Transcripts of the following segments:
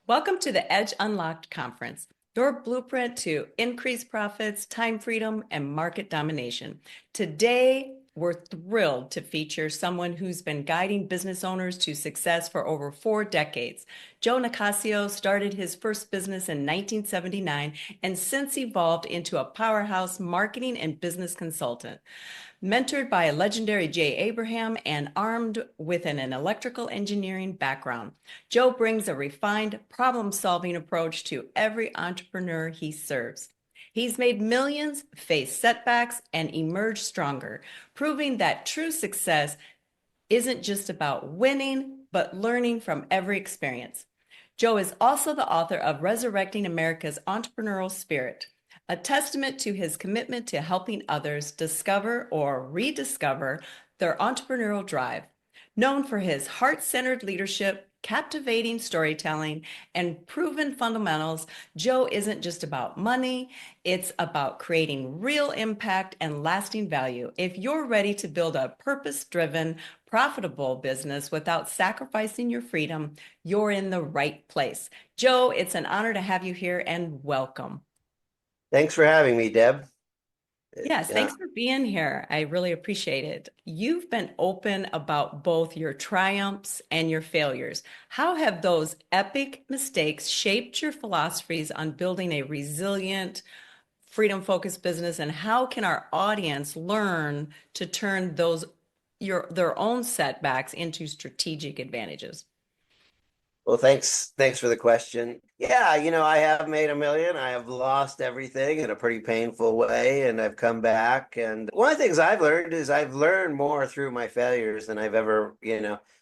Welcome to the Edge Unlocked Conference, your blueprint to increase profits, time freedom, and market domination. Today, we're thrilled to feature someone who's been guiding business owners to success for over 4 decades. Joe Nicassio started his first business in 1979 and since evolved into a powerhouse marketing and business consultant. Mentored by a legendary Jay Abraham and armed with an electrical engineering background, Joe brings a refined problem-solving approach to every entrepreneur he serves. He's made millions, faced setbacks, and emerged stronger, proving that true success isn't just about winning, but learning from every experience. Joe is also the author of Resurrecting America's Entrepreneurial Spirit, a testament to his commitment to helping others discover or rediscover their entrepreneurial drive. Known for his heart-centered leadership, captivating storytelling, and proven fundamentals, Joe isn't just about money, it's about creating real impact and lasting value. If you're ready to build a purpose-driven, profitable business without sacrificing your freedom, you're in the right place. Joe, it's an honor to have you here and welcome. Thanks for having me, Deb. Yes, Yeah. thanks for being here. I really appreciate it. You've been open about both your triumphs and your failures. How have those epic mistakes shaped your philosophies on building a resilient, freedom-focused business? And how can our audience learn to turn their own setbacks into strategic advantages? Well, thanks for the question. Yeah, I have made a million. I have lost everything in a pretty painful way, and I've come back. And one of the things I've learned is I've learned more through my failures than I've ever,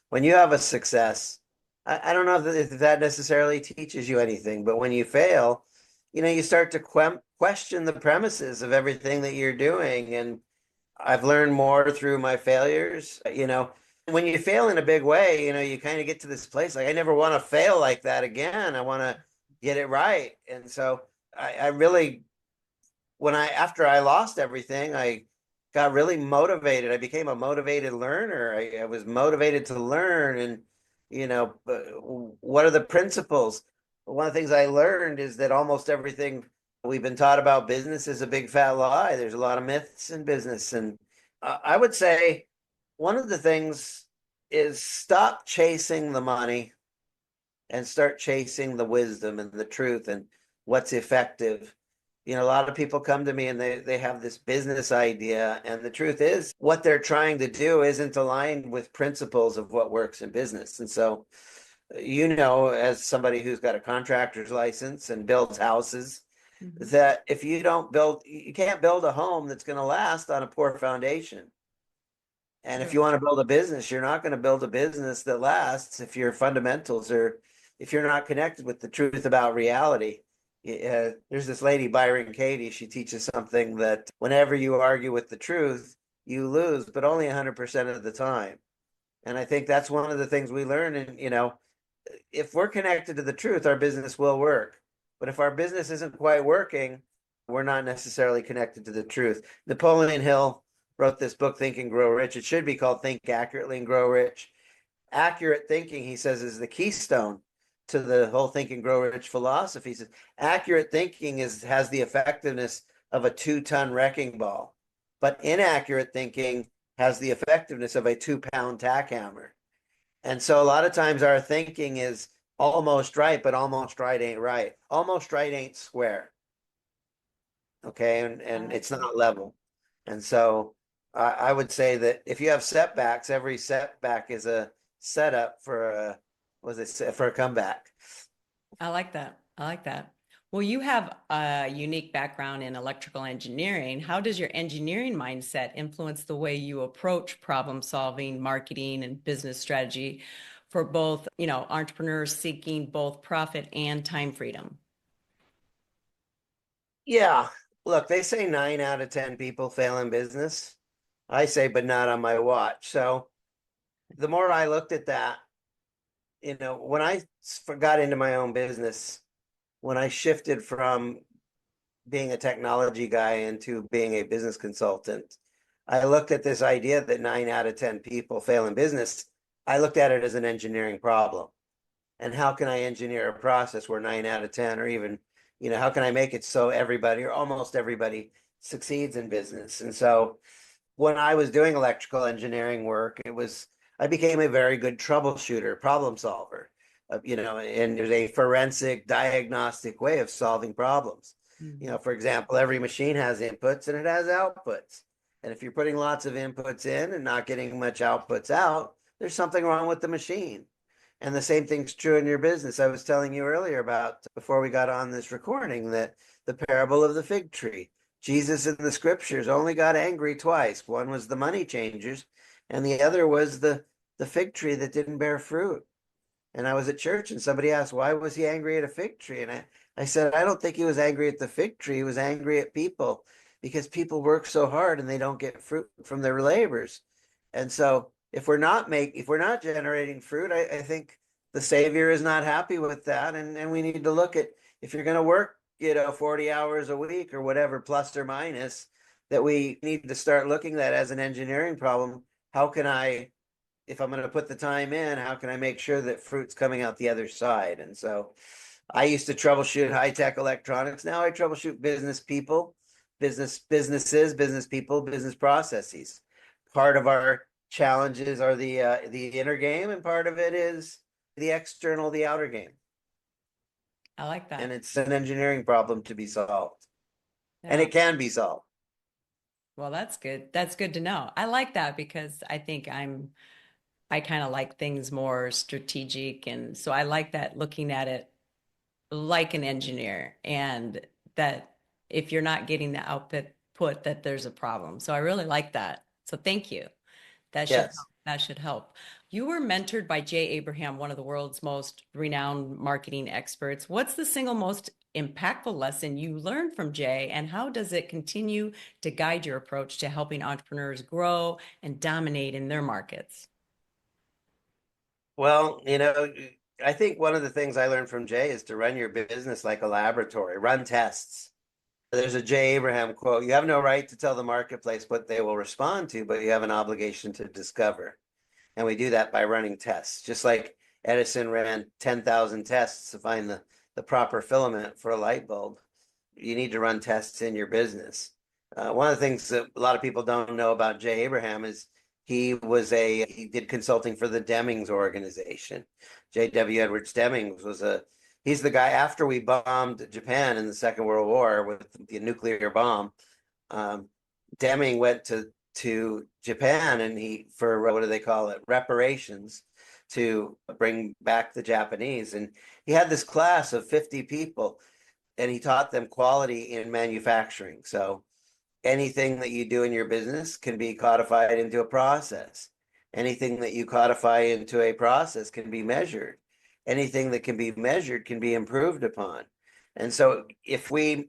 when you have a success, I don't know if that necessarily teaches you anything, but when you fail, you start to question the premises of everything that you're doing. And I've learned more through my failures. When you fail in a big way, you kind of get to this place like, I never want to fail like that again. I want to get it right. And so I really, after I lost everything, I got really motivated. I became a motivated learner. I was motivated to learn. And, what are the principles? One of the things I learned is that almost everything we've been taught about business is a big fat lie. There's a lot of myths in business. And I would say one of the things is stop chasing the money and start chasing the wisdom and the truth and what's effective. A lot of people come to me and they have this business idea, and the truth is what they're trying to do isn't aligned with principles of what works in business. And so, as somebody who's got a contractor's license and builds houses, that if you can't build a home that's going to last on a poor foundation. And if you want to build a business, you're not going to build a business that lasts if your fundamentals are, if you're not connected with the truth about reality. There's this lady, Byron Katie, she teaches something that whenever you argue with the truth, you lose, but only 100% of the time. And I think that's one of the things we learn. And, if we're connected to the truth, our business will work. But if our business isn't quite working, we're not necessarily connected to the truth. Napoleon Hill wrote this book, Think and Grow Rich. It should be called Think Accurately and Grow Rich. Accurate thinking, he says, is the keystone to the whole Think and Grow Rich philosophy. He says, accurate thinking has the effectiveness of a 2-ton wrecking ball, but inaccurate thinking has the effectiveness of a 2-pound tack hammer. And so a lot of times our thinking is almost right, but almost right ain't right. Almost right ain't square. Okay, and it's not level. And so I would say that if you have setbacks, every setback is a setup for a comeback. I like that. I like that. Well, you have a unique background in electrical engineering. How does your engineering mindset influence the way you approach problem solving, marketing, and business strategy for both, entrepreneurs seeking both profit and time freedom? Yeah, look, they say 9 out of 10 people fail in business. I say, but not on my watch. So the more I looked at that, when I got into my own business, when I shifted from being a technology guy into being a business consultant, I looked at this idea that 9 out of 10 people fail in business. I looked at it as an engineering problem. And how can I engineer a process where 9 out of 10, or even, how can I make it so everybody or almost everybody succeeds in business? And so when I was doing electrical engineering work, I became a very good troubleshooter, problem solver, and there's a forensic diagnostic way of solving problems. Mhm. For example, every machine has inputs and it has outputs. And if you're putting lots of inputs in and not getting much outputs out, there's something wrong with the machine. And the same thing's true in your business. I was telling you earlier about before we got on this recording that the parable of the fig tree. Jesus in the scriptures only got angry twice. One was the money changers, and the other was the fig tree that didn't bear fruit. And I was at church and somebody asked, why was he angry at a fig tree? And I said, I don't think he was angry at the fig tree. He was angry at people because people work so hard and they don't get fruit from their labors. And so if we're not generating fruit, I think the Savior is not happy with that. And we need to look at if you're going to work, 40 hours a week or whatever, plus or minus, that we need to start looking at that as an engineering problem. How can I, if I'm going to put the time in, how can I make sure that fruit's coming out the other side? And so I used to troubleshoot high-tech electronics. Now I troubleshoot business people, business processes. Part of our challenges are the inner game, and part of it is the external, the outer game. I like And that. it's an engineering problem to be solved. And Yeah. it can be solved. Well, that's good. That's good to know. I like that because I think I kind of like things more strategic. And so I like that looking at it like an engineer and that if you're not getting the output put that there's a problem. So I really like that. So thank you. That should Yes. help. That should help. You were mentored by Jay Abraham, one of the world's most renowned marketing experts. What's the single most impactful lesson you learned from Jay, and how does it continue to guide your approach to helping entrepreneurs grow and dominate in their markets? Well, I think one of the things I learned from Jay is to run your business like a laboratory, run tests. There's a Jay Abraham quote: you have no right to tell the marketplace what they will respond to, but you have an obligation to discover. And we do that by running tests, just like Edison ran 10,000 tests to find the proper filament for a light bulb. You need to run tests in your business. One of the things that a lot of people don't know about Jay Abraham is he did consulting for the Demings organization. J.W. Edwards Demings he's the guy after we bombed Japan in the Second World War with the nuclear bomb. Um, Deming went to Japan and for what do they call it, reparations, to bring back the Japanese. And he had this class of 50 people and he taught them quality in manufacturing. So anything that you do in your business can be codified into a process. Anything that you codify into a process can be measured. Anything that can be measured can be improved upon. And so if we're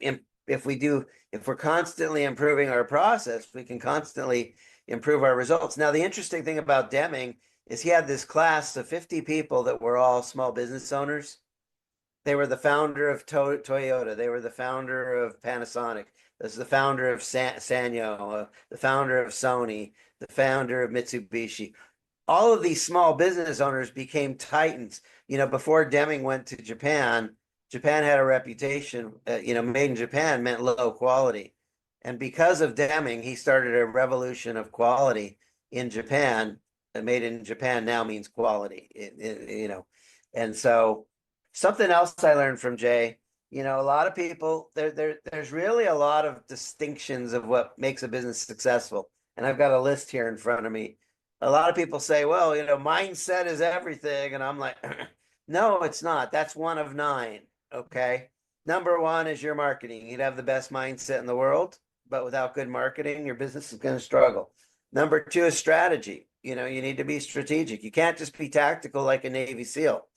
constantly improving our process, we can constantly improve our results. Now, the interesting thing about Deming is he had this class of 50 people that were all small business owners. They were the founder of Toyota. They were the founder of Panasonic. This is the founder of Sanyo, the founder of Sony, the founder of Mitsubishi. All of these small business owners became titans. Before Deming went to Japan, Japan had a reputation, made in Japan meant low quality. And because of Deming, he started a revolution of quality in Japan. Made in Japan now means quality, And so something else I learned from Jay, a lot of people there's really a lot of distinctions of what makes a business successful. And I've got a list here in front of me. A lot of people say, well, mindset is everything. And I'm like, no, it's not. That's one of nine. Okay. Number one is your marketing. You'd have the best mindset in the world, but without good marketing, your business is going to struggle. Number two is strategy. You need to be strategic. You can't just be tactical like a Navy SEAL.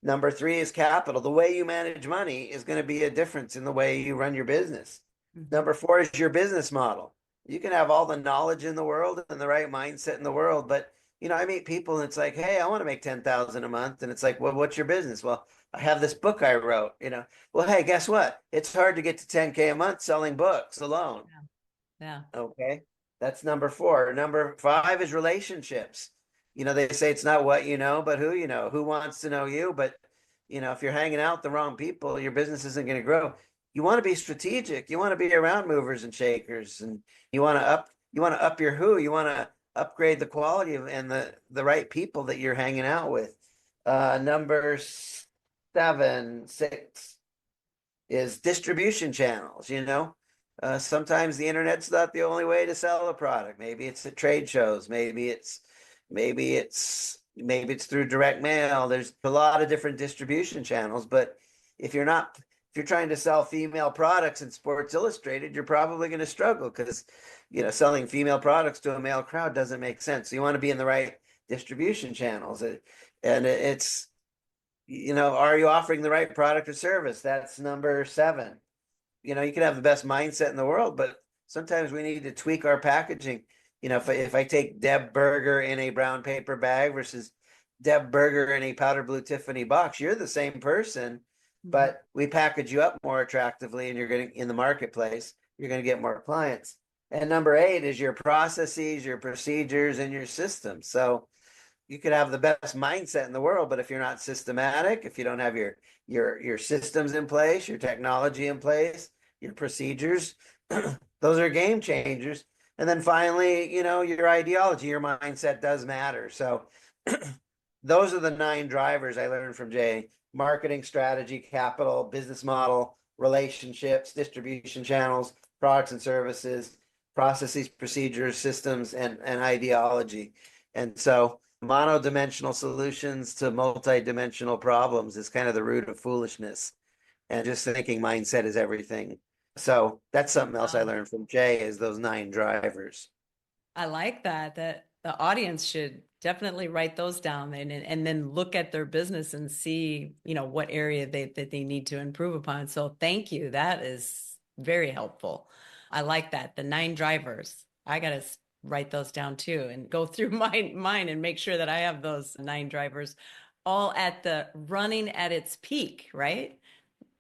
Number three is capital. The way you manage money is going to be a difference in the way you run your business. Mhm. Number four is your business model. You can have all the knowledge in the world and the right mindset in the world, but I meet people and it's like, hey, I want to make 10,000 a month, and it's like, well, what's your business? Well, I have this book I wrote. Well, hey, guess what? It's hard to get to 10K a month selling books alone. Yeah. Yeah. Okay. That's number four. Number five is relationships. They say it's not what you know, but who you know. Who wants to know you? But if you're hanging out with the wrong people, your business isn't going to grow. You want to be strategic. You want to be around movers and shakers, and you want to up your who. You want to upgrade the quality of and the right people that you're hanging out with. Number 6 is distribution channels. Sometimes the internet's not the only way to sell a product. Maybe it's at trade shows. Maybe it's through direct mail. There's a lot of different distribution channels, but if you're trying to sell female products in Sports Illustrated, you're probably going to struggle because, selling female products to a male crowd doesn't make sense. So you want to be in the right distribution channels. Are you offering the right product or service? That's number 7. You can have the best mindset in the world, but sometimes we need to tweak our packaging. If I take Deb Burger in a brown paper bag versus Deb Burger in a powder blue Tiffany box, you're the same person, but we package you up more attractively, and you're getting in the marketplace, you're going to get more clients. And number 8 is your processes, your procedures, and your systems. So you could have the best mindset in the world, but if you're not systematic, if you don't have your systems in place, your technology in place, your procedures, those are game changers. And then finally, your ideology, your mindset does matter. So those are the 9 drivers I learned from Jay: marketing, strategy, capital, business model, relationships, distribution channels, products and services, processes, procedures, systems, and ideology. And so monodimensional solutions to multidimensional problems is kind of the root of foolishness. And just thinking mindset is everything. So that's something else I learned from Jay, is those 9 drivers. I like that the audience should definitely write those down and then look at their business and see, what area that they need to improve upon. So thank you. That is very helpful. I like that. The 9 drivers. I got to write those down too and go through mine and make sure that I have those 9 drivers all at the running at its peak, right?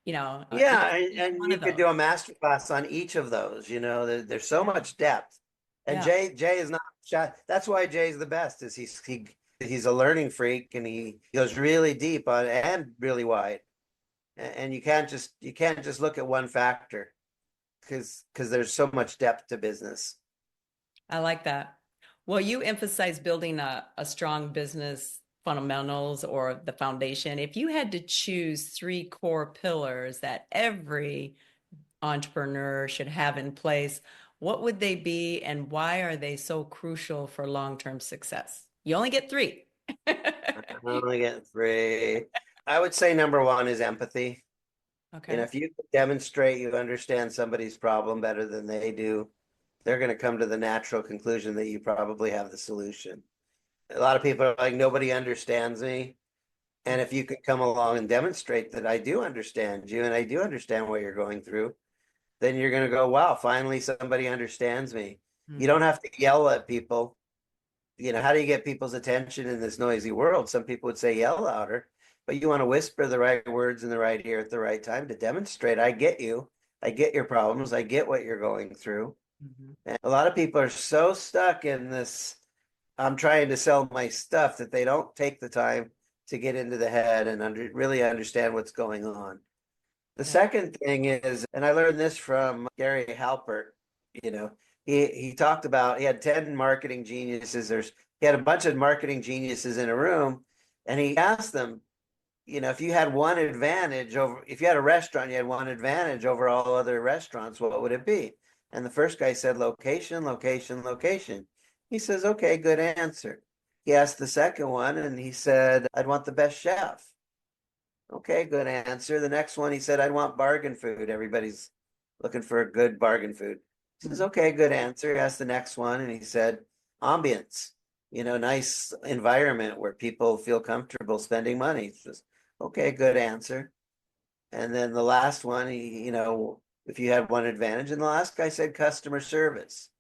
Yeah, Each and one you of could do those. a master class on each of those. There's so Yeah. much depth. And Yeah. Jay is not shy. That's why Jay's the best, is he's a learning freak, and he goes really deep on and really wide. And you can't just look at one factor, because there's so much depth to business. I like that. Well, you emphasize building a strong business fundamentals or the foundation. If you had to choose 3 core pillars that every entrepreneur should have in place, what would they be and why are they so crucial for long-term success? You only get 3. I only get 3. I would say number 1 is empathy. Okay. If you could demonstrate you understand somebody's problem better than they do, they're going to come to the natural conclusion that you probably have the solution. A lot of people are like, nobody understands me. And if you could come along and demonstrate that I do understand you and I do understand what you're going through, then you're going to go, wow, finally somebody understands me. You Mhm. don't have to yell at people. How do you get people's attention in this noisy world? Some people would say yell louder, but you want to whisper the right words in the right ear at the right time to demonstrate, I get you. I get your problems. I get what you're going through. Mhm. And a lot of people are so stuck in this, I'm trying to sell my stuff, that they don't take the time to get into the head and really understand what's going on. The Yeah. second thing is, and I learned this from Gary Halpert, you know, he talked about, he had 10 marketing geniuses. He had a bunch of marketing geniuses in a room, and he asked them, if you had one advantage over, if you had a restaurant, you had one advantage over all other restaurants, what would it be? And the first guy said location, location, location. He says, okay, good answer. He asked the second one, and he said, I'd want the best chef. Okay, good answer. The next one, he said, I'd want bargain food. Everybody's looking for a good bargain food. He says, Mhm. okay, good answer. He asked the next one, and he said, ambience, nice environment where people feel comfortable spending money. He says, okay, good answer. And then the last one, if you had one advantage, and the last guy said customer service.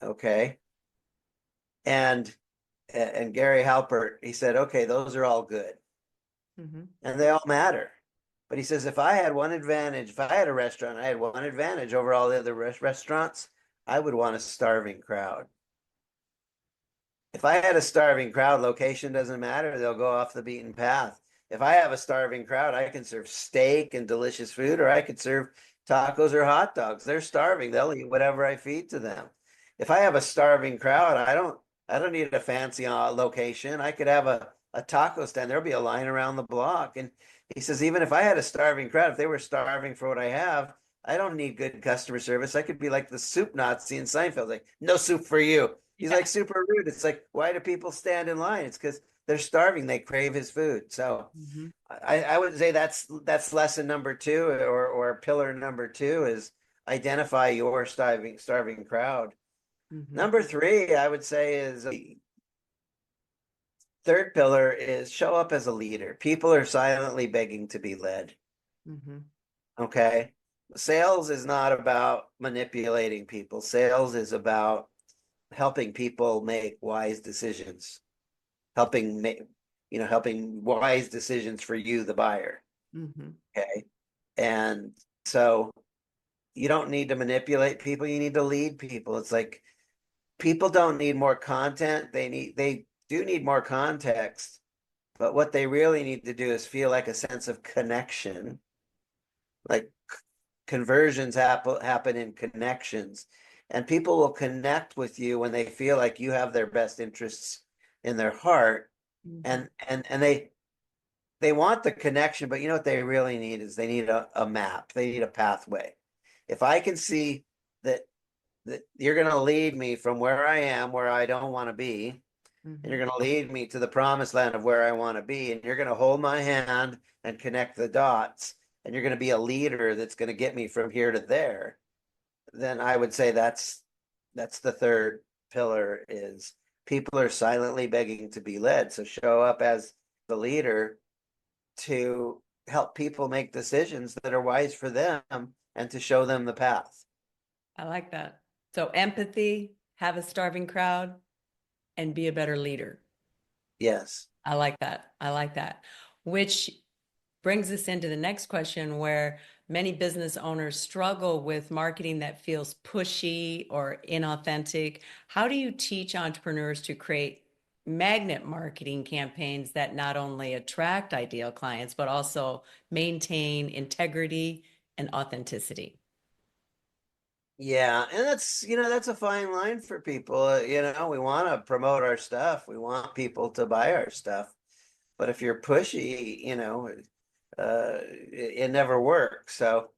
Okay. And Gary Halpert, he said, okay, those are all good Mhm. and they all matter. But he says, if I had one advantage, if I had a restaurant, I had one advantage over all the other restaurants, I would want a starving crowd. If I had a starving crowd, location doesn't matter. They'll go off the beaten path. if I have a starving crowd, I can serve steak and delicious food, or I could serve tacos or hot dogs. They're starving. They'll eat whatever I feed to them. If I have a starving crowd, I don't need a fancy location. I could have a taco stand. There'll be a line around the block. And he says, even if I had a starving crowd, if they were starving for what I have, I don't need good customer service. I could be like the soup Nazi in Seinfeld, like, no soup for you. He's Yeah. like super rude. It's like, why do people stand in line? It's because they're starving. They crave his food. So Hmm. I would say that's lesson number two, or pillar number two, is identify your starving crowd. Hmm. Number three, I would say, is third pillar is show up as a leader. People are silently begging to be led. Hmm. Okay. Sales is not about manipulating people. Sales is about helping people make wise decisions, helping make, helping wise decisions for you, the buyer. Hmm. Okay. And so you don't need to manipulate people. You need to lead people. It's like people don't need more content. They do need more context, but what they really need to do is feel like a sense of connection. Like conversions happen in connections, and people will connect with you when they feel like you have their best interests in their heart, Hmm. and they want the connection, but you know what they really need is they need a map. They need a pathway. If I can see that you're going to lead me from where I am, where I don't want to be, and Hmm. you're going to lead me to the promised land of where I want to be, and you're going to hold my hand and connect the dots, and you're going to be a leader that's going to get me from here to there, then I would say that's the third pillar, is people are silently begging to be led. So show up as the leader to help people make decisions that are wise for them and to show them the path. I like that. So empathy, have a starving crowd, and be a better leader. Yes. I like that. I like that. Which brings us into the next question, where many business owners struggle with marketing that feels pushy or inauthentic. How do you teach entrepreneurs to create magnet marketing campaigns that not only attract ideal clients, but also maintain integrity and authenticity? Yeah, and that's a fine line for people. We want to promote our stuff. We want people to buy our stuff. But if you're pushy, it never works. So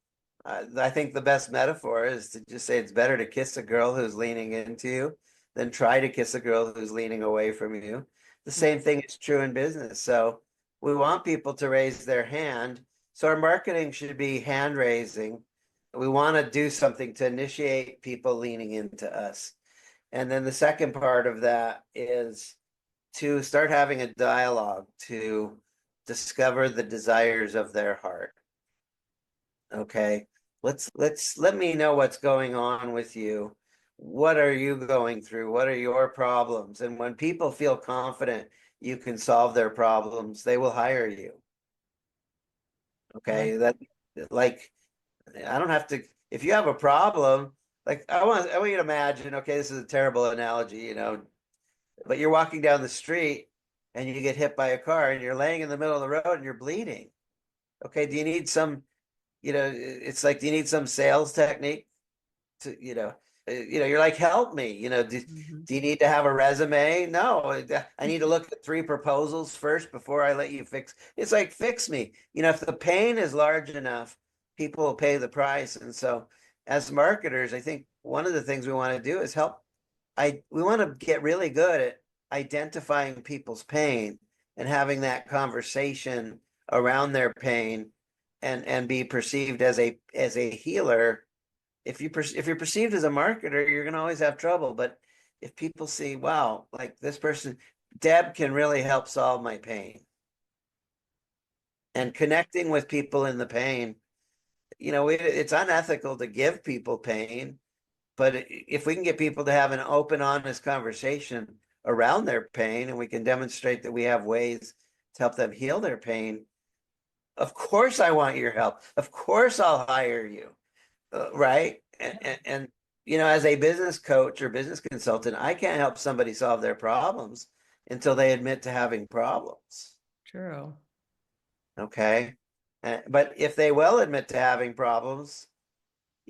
I think the best metaphor is to just say it's better to kiss a girl who's leaning into you than try to kiss a girl who's leaning away from you. The same thing is true in business. So we want people to raise their hand. So our marketing should be hand raising. We want to do something to initiate people leaning into us. And then the second part of that is to start having a dialogue to discover the desires of their heart. Okay. Let me know what's going on with you. What are you going through? What are your problems? And when people feel confident you can solve their problems, they will hire you. I like Okay. That, like, I don't have to, if you have a problem, like I want you to imagine, okay, this is a terrible analogy, but you're walking down the street and you get hit by a car and you're laying in the middle of the road and you're bleeding. Okay, do you need some, it's like, do you need some sales technique to, you're like, help me, Mhm. do you need to have a resume? No, I need to look at three proposals first before I let you fix. It's like, fix me. If the pain is large enough, people will pay the price. And so as marketers, I think one of the things we want to do is help. We want to get really good at identifying people's pain and having that conversation around their pain, and be perceived as a healer. If you're perceived as a marketer, you're going to always have trouble. But if people see, wow, like this person, Deb can really help solve my pain, and connecting with people in the pain, it's unethical to give people pain. But if we can get people to have an open, honest conversation around their pain, and we can demonstrate that we have ways to help them heal their pain, of course I want your help. Of course I'll hire you. Right? And as a business coach or business consultant, I can't help somebody solve their problems until they admit to having problems. True. Okay. But if they will admit to having problems,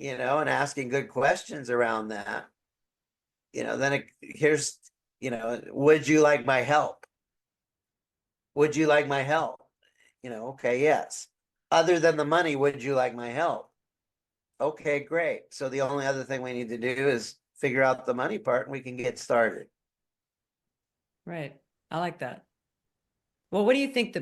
and asking good questions around that, then here's, would you like my help? Would you like my help? Okay, yes. Other than the money, would you like my help? Okay, great. So the only other thing we need to do is figure out the money part and we can get started. Right. I like that. Well, what do you think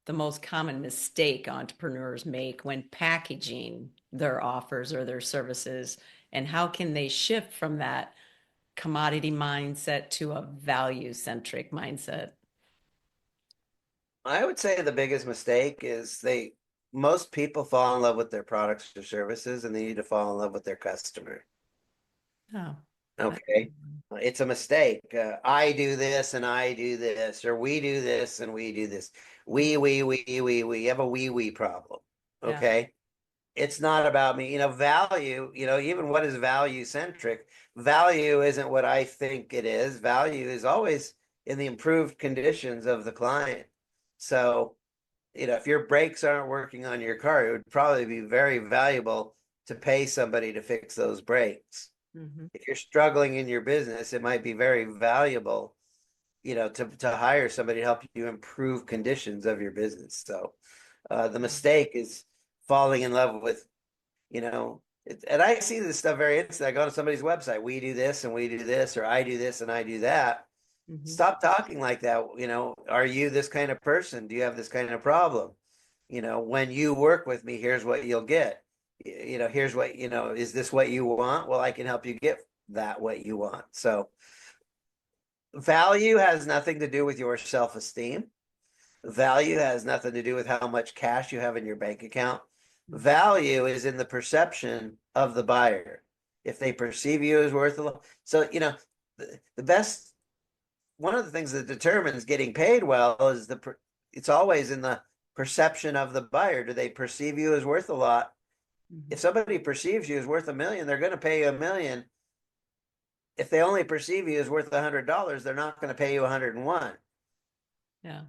the most common mistake entrepreneurs make when packaging their offers or their services, and how can they shift from that commodity mindset to a value-centric mindset? I would say the biggest mistake is most people fall in love with their products or services and they need to fall in love with their customer. Oh, I- Okay. It's a mistake. I do this and I do this, or we do this and we do this. We have a we problem. yeah. Okay. It's not about me. Value, even what is value centric? Value isn't what I think it is. Value is always in the improved conditions of the client. So, if your brakes aren't working on your car, it would probably be very valuable to pay somebody to fix those brakes. Hmm. If you're struggling in your business, it might be very valuable, to hire somebody to help you improve conditions of your business. So the mistake is falling in love with, and I see this stuff very instant. I go to somebody's website, we do this and we do this, or I do this and I do that. Hmm. Stop talking like that. Are you this kind of person? Do you have this kind of problem? When you work with me, here's what you'll get. Here's what, is this what you want? Well, I can help you get that what you want. So value has nothing to do with your self-esteem. Value has nothing to do with how much cash you have in your bank account. Value is in the perception of the buyer. If they perceive you as worth a lot. So, the best, one of the things that determines getting paid well is it's always in the perception of the buyer. Do they perceive you as worth a lot? Hmm. If somebody perceives you as worth $1 million, they're going to pay you $1 million. If they only perceive you as worth $100, they're not going to pay you 101. Yeah.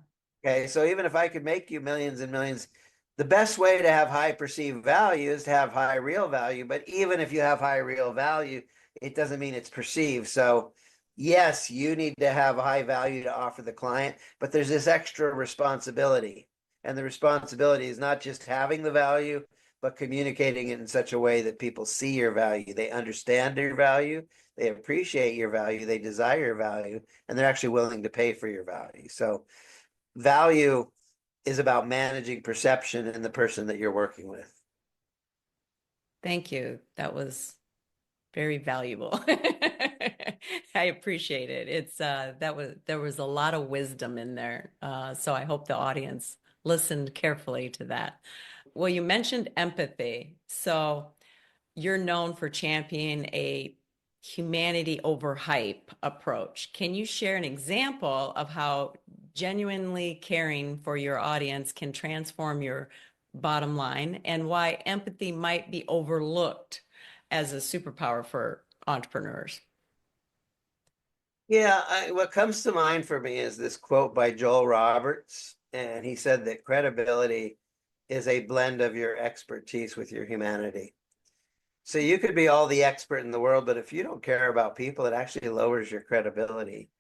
Okay, so even if I could make you millions and millions, the best way to have high perceived value is to have high real value. But even if you have high real value, it doesn't mean it's perceived. So yes, you need to have high value to offer the client, but there's this extra responsibility. And the responsibility is not just having the value, but communicating it in such a way that people see your value. They understand your value, they appreciate your value, they desire your value, and they're actually willing to pay for your value. So value is about managing perception in the person that you're working with. Thank you. That was very valuable. I appreciate it. It's there was a lot of wisdom in there. So I hope the audience listened carefully to that. Well, you mentioned empathy. So you're known for championing a humanity over hype approach. Can you share an example of how genuinely caring for your audience can transform your bottom line and why empathy might be overlooked as a superpower for entrepreneurs? Yeah, what comes to mind for me is this quote by Joel Roberts. And he said that credibility is a blend of your expertise with your humanity. So you could be all the expert in the world, but if you don't care about people, it actually lowers your credibility.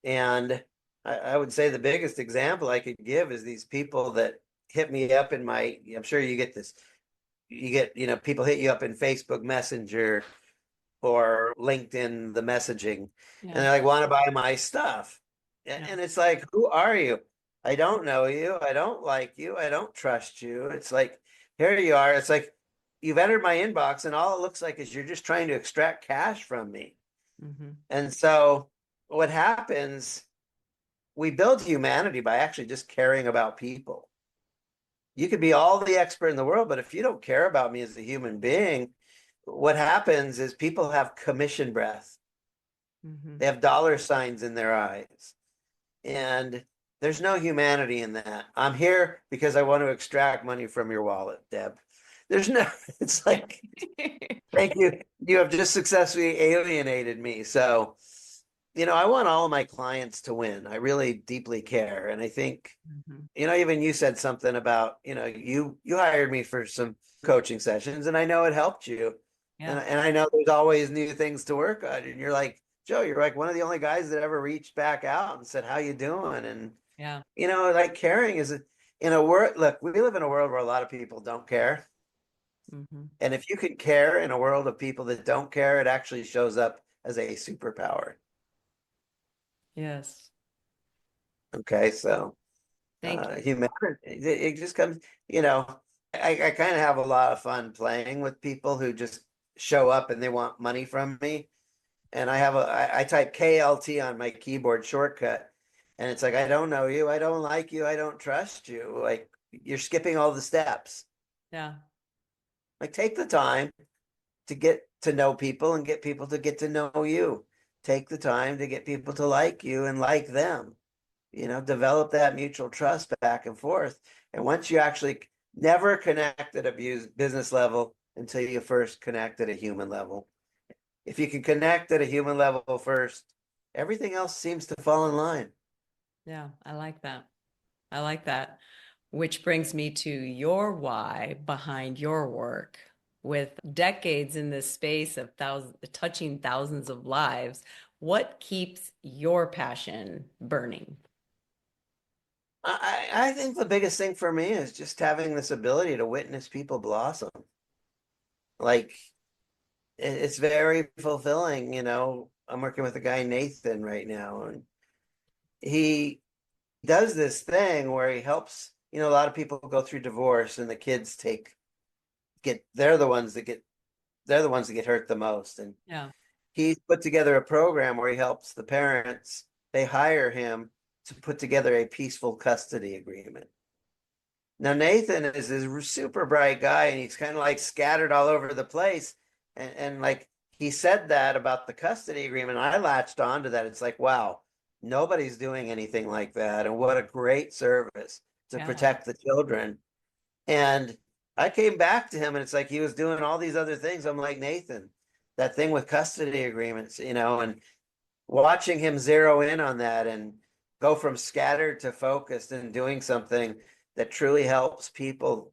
And I would say the biggest example I could give is these people that hit me up I'm sure you get this, people hit you up in Facebook Messenger or LinkedIn, the messaging, and Yeah. they're like, want to buy my stuff. Yeah. And it's like, who are you? I don't know you. I don't like you. I don't trust you. It's like, here you are. It's like, you've entered my inbox, and all it looks like is you're just trying to extract cash from me. Hmm. And so, what happens, we build humanity by actually just caring about people. You could be all the expert in the world, but if you don't care about me as a human being, what happens is people have commission breath. Hmm. They have dollar signs in their eyes. And there's no humanity in that. I'm here because I want to extract money from your wallet, Deb. There's no, it's like, thank you. You have just successfully alienated me. So I want all of my clients to win. I really deeply care. And I think, Mhm. even you said something about, you hired me for some coaching sessions and I know it helped you. And, Yeah. and I know there's always new things to work on. And you're like, Joe, you're like one of the only guys that ever reached back out and said, how you doing? And, Yeah. like caring in a world, look, we live in a world where a lot of people don't care. Hmm. And if you can care in a world of people that don't care, it actually shows up as a superpower. Yes. Okay. So, Thank you. humanity, it just comes, you know, I kind of have a lot of fun playing with people who just show up and they want money from me. And I type KLT on my keyboard shortcut. And it's like, I don't know you. I don't like you. I don't trust you. Like you're skipping all the steps. Yeah. Like take the time to get to know people and get people to get to know you. Take the time to get people to like you and like them. Develop that mutual trust back and forth. And once you actually never connect at a business level until you first connect at a human level. If you can connect at a human level first, everything else seems to fall in line. Yeah. I like that. I like that. Which brings me to your why behind your work. With decades in this space of touching thousands of lives, what keeps your passion burning? I think the biggest thing for me is just having this ability to witness people blossom. Like it's very fulfilling. I'm working with a guy, Nathan, right now, and he does this thing where he helps, a lot of people go through divorce and the kids they're the ones that get hurt the most. And Yeah. he's put together a program where he helps the parents, they hire him to put together a peaceful custody agreement. Now, Nathan is a super bright guy and he's kind of like scattered all over the place. And like he said that about the custody agreement. I latched onto that. It's like, wow, nobody's doing anything like that. And what a great service to Yeah. protect the children. And I came back to him and it's like he was doing all these other things. I'm like, Nathan, that thing with custody agreements, and watching him zero in on that and go from scattered to focused and doing something that truly helps people,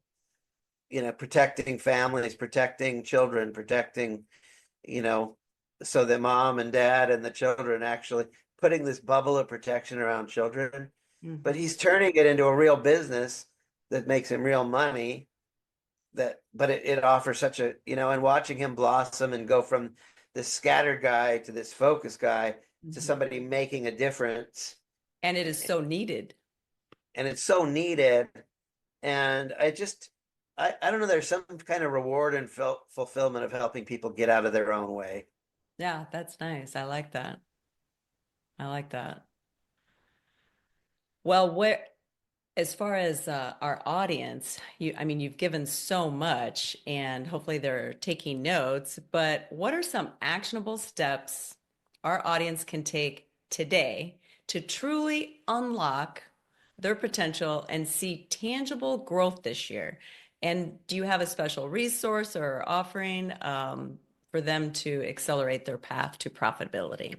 protecting families, protecting children, protecting, you know, so that mom and dad and the children actually putting this bubble of protection around children. But Hmm. he's turning it into a real business that makes him real money but it offers such and watching him blossom and go from this scattered guy to this focused guy to Hmm. somebody making a difference. And it is so needed. And it's so needed. And I don't know, there's some kind of reward and fulfillment of helping people get out of their own way. Yeah, that's nice. I like that. I like that. Well, as far as our audience, I mean, you've given so much and hopefully they're taking notes, but what are some actionable steps our audience can take today to truly unlock their potential and see tangible growth this year? And do you have a special resource or offering for them to accelerate their path to profitability?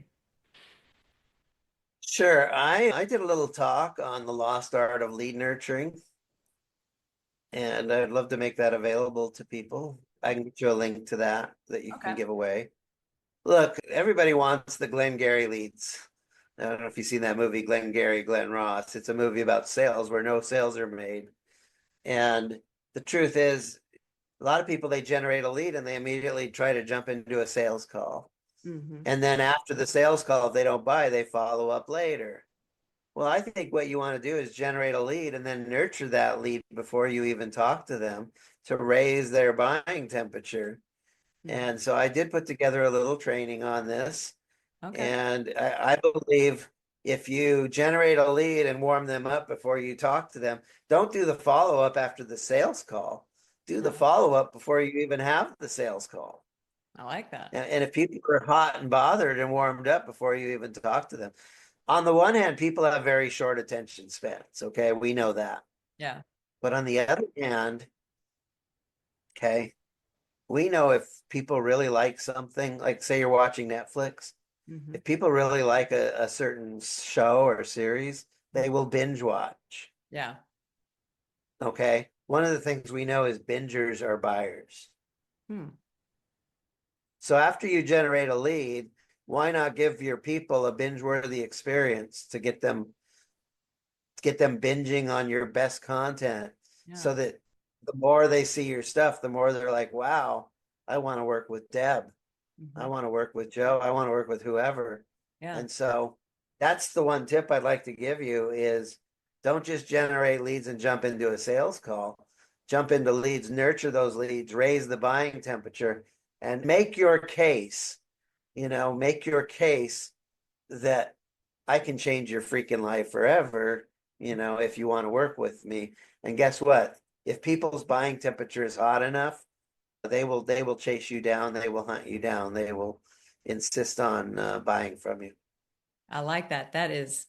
Sure. I did a little talk on the lost art of lead nurturing, and I'd love to make that available to people. I can get you a link to that you can Okay. give away. Look, everybody wants the Glengarry leads. I don't know if you've seen that movie, Glengarry, Glen Ross. It's a movie about sales where no sales are made. And the truth is, a lot of people, they generate a lead and they immediately try to jump into a sales call. Hmm. And then after the sales call, if they don't buy, they follow up later. Well, I think what you want to do is generate a lead and then nurture that lead before you even talk to them to raise their buying temperature. Hmm. And so I did put together a little training on this. Okay. And I believe if you generate a lead and warm them up before you talk to them, don't do the follow up after the sales call. Do the No, follow up before you even have the sales call. I like that. And if people are hot and bothered and warmed up before you even talk to them, on the one hand, people have very short attention spans. Okay. We know that. Yeah. But on the other hand, okay, we know if people really like something, like say you're watching Netflix Mhm. If people really like a certain show or series, they will binge watch. Yeah. Okay. One of the things we know is bingers are buyers. Hmm. So after you generate a lead, why not give your people a binge-worthy experience to get them binging on your best content Yeah. so that the more they see your stuff, the more they're like, wow, I want to work with Deb. I Mhm. want to work with Joe. I want to work with whoever. Yeah. And so that's the one tip I'd like to give you is don't just generate leads and jump into a sales call. Jump into leads, nurture those leads, raise the buying temperature, and make your case, make your case that I can change your freaking life forever, if you want to work with me. And guess what? If people's buying temperature is hot enough, they will chase you down, they will hunt you down, they will insist on buying from you. I like that. That is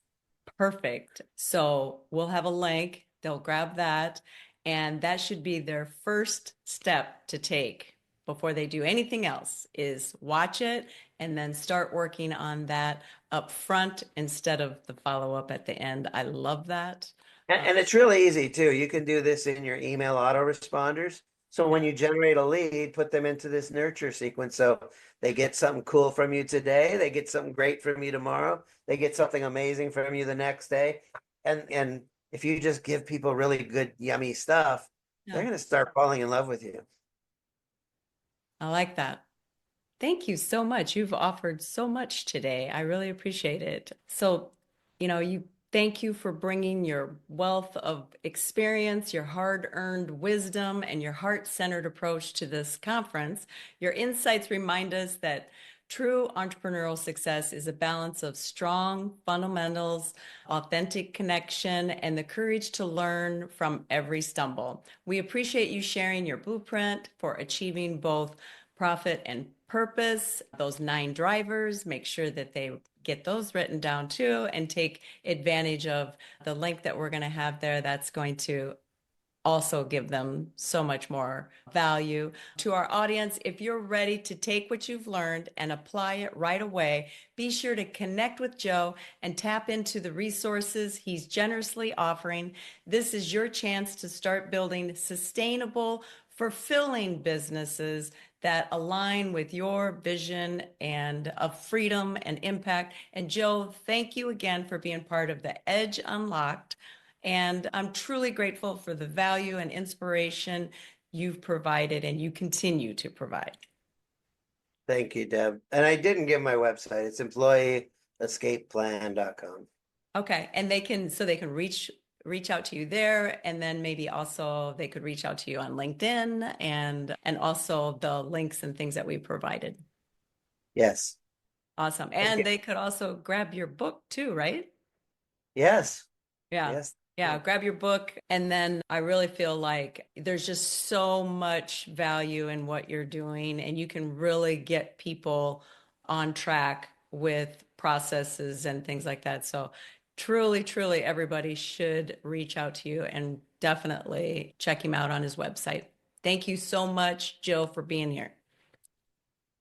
perfect. So we'll have a link. They'll grab that, and that should be their first step to take before they do anything else is watch it and then start working on that up front instead of the follow-up at the end. I love that. And it's really easy too. You can do this in your email autoresponders. So Yeah. when you generate a lead, put them into this nurture sequence. So they get something cool from you today, they get something great from you tomorrow, they get something amazing from you the next day. And if you just give people really good, yummy stuff, they're Yeah. gonna start falling in love with you. I like that. Thank you so much. You've offered so much today. I really appreciate it. So, thank you for bringing your wealth of experience, your hard-earned wisdom, and your heart-centered approach to this conference. Your insights remind us that true entrepreneurial success is a balance of strong fundamentals, authentic connection, and the courage to learn from every stumble. We appreciate you sharing your blueprint for achieving both profit and purpose, those 9 drivers. Make sure that they get those written down too and take advantage of the link that we're going to have there. That's going to also give them so much more value. To our audience, if you're ready to take what you've learned and apply it right away, be sure to connect with Joe and tap into the resources he's generously offering. This is your chance to start building sustainable, fulfilling businesses that align with your vision and of freedom and impact. And Joe, thank you again for being part of the Edge Unlocked. And I'm truly grateful for the value and inspiration you've provided and you continue to provide. Thank you, Deb. And I didn't give my website. It's employeeescapeplan.com. Okay, and they can reach out to you there, and then maybe also they could reach out to you on LinkedIn and also the links and things that we provided. Yes. Awesome. Thank you. And they could also grab your book too, right? Yes. Yeah. Yes. Yeah, grab your book. And then I really feel like there's just so much value in what you're doing, and you can really get people on track with processes and things like that. So, truly, truly, everybody should reach out to you and definitely check him out on his website. Thank you so much, Joe, for being here.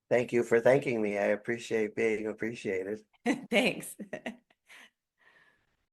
Thank you for thanking me. I appreciate being appreciated. Thanks.